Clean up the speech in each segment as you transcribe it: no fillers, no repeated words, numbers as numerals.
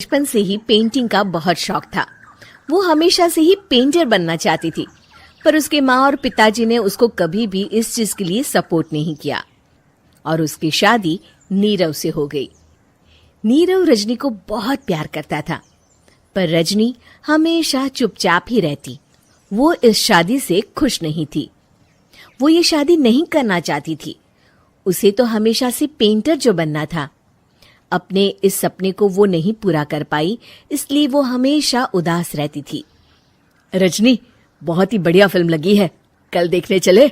बचपन से ही पेंटिंग का बहुत शौक था। वो हमेशा से ही पेंटर बनना चाहती थी, पर उसके माँ और पिताजी ने उसको कभी भी इस चीज के लिए सपोर्ट नहीं किया और उसकी शादी नीरव से हो गई। नीरव रजनी को बहुत प्यार करता था, पर रजनी हमेशा चुपचाप ही रहती। वो इस शादी से खुश नहीं थी। वो ये शादी नहीं करना चाहती थी। उसे तो हमेशा से पेंटर जो बनना था। अपने इस सपने को वो नहीं पूरा कर पाई, इसलिए वो हमेशा उदास रहती थी। रजनी, बहुत ही बढ़िया फिल्म लगी है, कल देखने चले?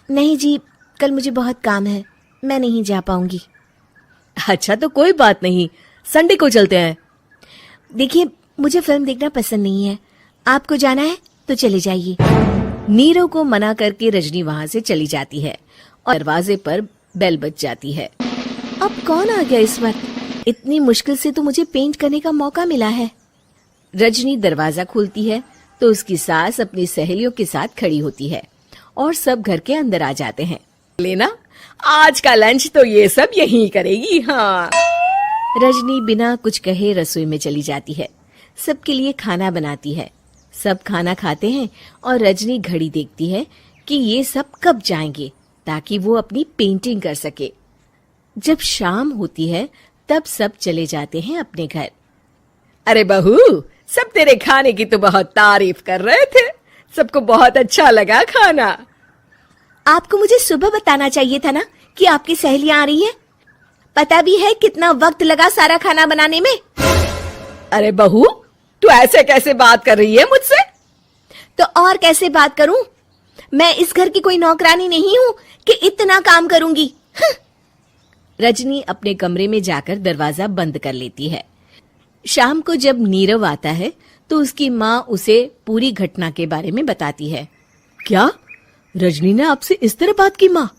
नहीं जी, कल मुझे बहुत काम है, मैं नहीं जा पाऊंगी। अच्छा तो कोई बात नहीं, संडे को चलते हैं। देखिए, मुझे फिल्म देखना पसंद नहीं है। आपको जाना है तो चले जाइए। नीरव को मना करके रजनी वहां से चली जाती है और दरवाजे पर बेल बज जाती है। अब कौन आ गया इस वक्त? इतनी मुश्किल से तो मुझे पेंट करने का मौका मिला है। रजनी दरवाजा खोलती है तो उसकी सास अपनी सहेलियों के साथ खड़ी होती है और सब घर के अंदर आ जाते हैं। लेना, आज का लंच तो ये सब यहीं करेगी। हाँ। रजनी बिना कुछ कहे रसोई में चली जाती है, सबके लिए खाना बनाती है। सब खाना खाते हैं और रजनी घड़ी देखती है कि ये सब कब जाएंगे ताकि वो अपनी पेंटिंग कर सके। जब शाम होती है तब सब चले जाते हैं अपने घर। अरे बहू, सब तेरे खाने की तो बहुत तारीफ कर रहे थे, सबको बहुत अच्छा लगा खाना। आपको मुझे सुबह बताना चाहिए था ना कि आपकी सहेलियां आ रही हैं। पता भी है कितना वक्त लगा सारा खाना बनाने में। अरे बहू, तू ऐसे कैसे बात कर रही है मुझसे? तो और कैसे बात करूं? मैं इस घर की कोई नौकरानी नहीं हूं कि इतना काम करूंगी। रजनी अपने कमरे में जाकर दरवाजा बंद कर लेती है। शाम को जब नीरव आता है तो उसकी माँ उसे पूरी घटना के बारे में बताती है। क्या रजनी ने आपसे इस तरह बात की माँ?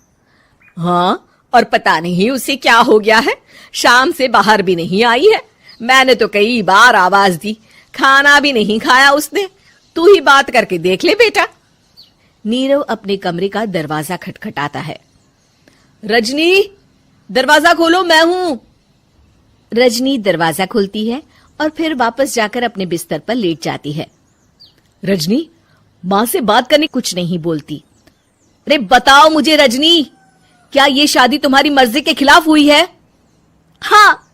हाँ, और पता नहीं उसे क्या हो गया है, शाम से बाहर भी नहीं आई है। मैंने तो कई बार आवाज दी, खाना भी नहीं खाया उसने। तू ही बात करके देख ले बेटा। नीरव अपने कमरे का दरवाजा खटखटाता है। रजनी, दरवाजा खोलो, मैं हूं। रजनी दरवाजा खोलती है और फिर वापस जाकर अपने बिस्तर पर लेट जाती है। रजनी माँ से बात करने कुछ नहीं बोलती। अरे बताओ मुझे रजनी, क्या ये शादी तुम्हारी मर्जी के खिलाफ हुई है? हाँ,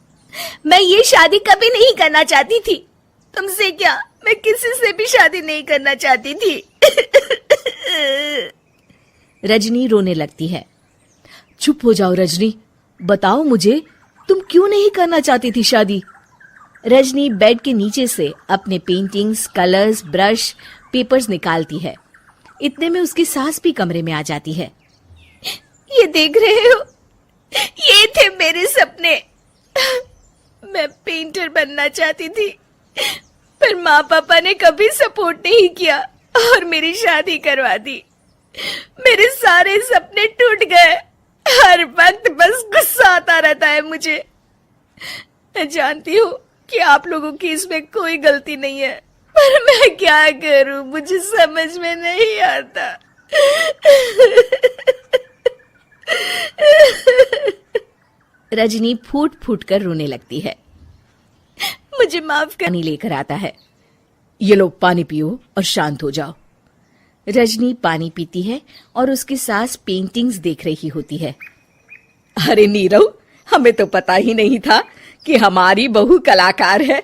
मैं ये शादी कभी नहीं करना चाहती थी। तुमसे क्या, मैं किसी से भी शादी नहीं करना चाहती थी। रजनी रोने लगती है। चुप हो जाओ रजनी, बताओ मुझे, तुम क्यों नहीं करना चाहती थी शादी? रजनी बेड के नीचे से अपने पेंटिंग्स, कलर्स, ब्रश, पेपर्स निकालती है। इतने में उसकी सास भी कमरे में आ जाती है। ये देख रहे हो, ये थे मेरे सपने। मैं पेंटर बनना चाहती थी, पर माँ पापा ने कभी सपोर्ट नहीं किया और मेरी शादी करवा दी। मेरे सारे सपने टूट गए। हर वक्त बस गुस्सा आता रहता है मुझे। मैं जानती हूँ कि आप लोगों की इसमें कोई गलती नहीं है, पर मैं क्या करूं, मुझे समझ में नहीं आता। रजनी फूट फूट कर रोने लगती है। मुझे माफ कर। पानी लेकर आता है। ये लो पानी पियो और शांत हो जाओ। रजनी पानी पीती है और उसकी सास पेंटिंग्स देख रही होती है। अरे नीरव, हमें तो पता ही नहीं था कि हमारी बहू कलाकार है।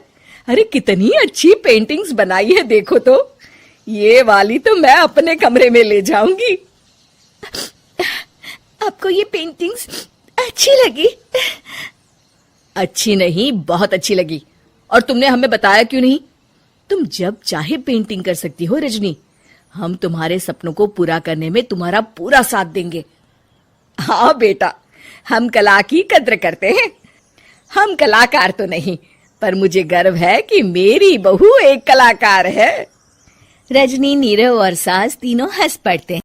अरे कितनी अच्छी पेंटिंग्स बनाई है, देखो तो। ये वाली तो मैं अपने कमरे में ले जाऊंगी। आपको ये पेंटिंग्स अच्छी लगी? अच्छी नहीं, बहुत अच्छी लगी। और तुमने हमें बताया क्यों नहीं? तुम जब चाहे पेंटिंग कर सकती हो रजनी। हम तुम्हारे सपनों को पूरा करने में तुम्हारा पूरा साथ देंगे। हाँ बेटा, हम कला की कद्र करते हैं। हम कलाकार तो नहीं, पर मुझे गर्व है कि मेरी बहू एक कलाकार है। रजनी, नीरव और सास तीनों हंस पड़ते हैं।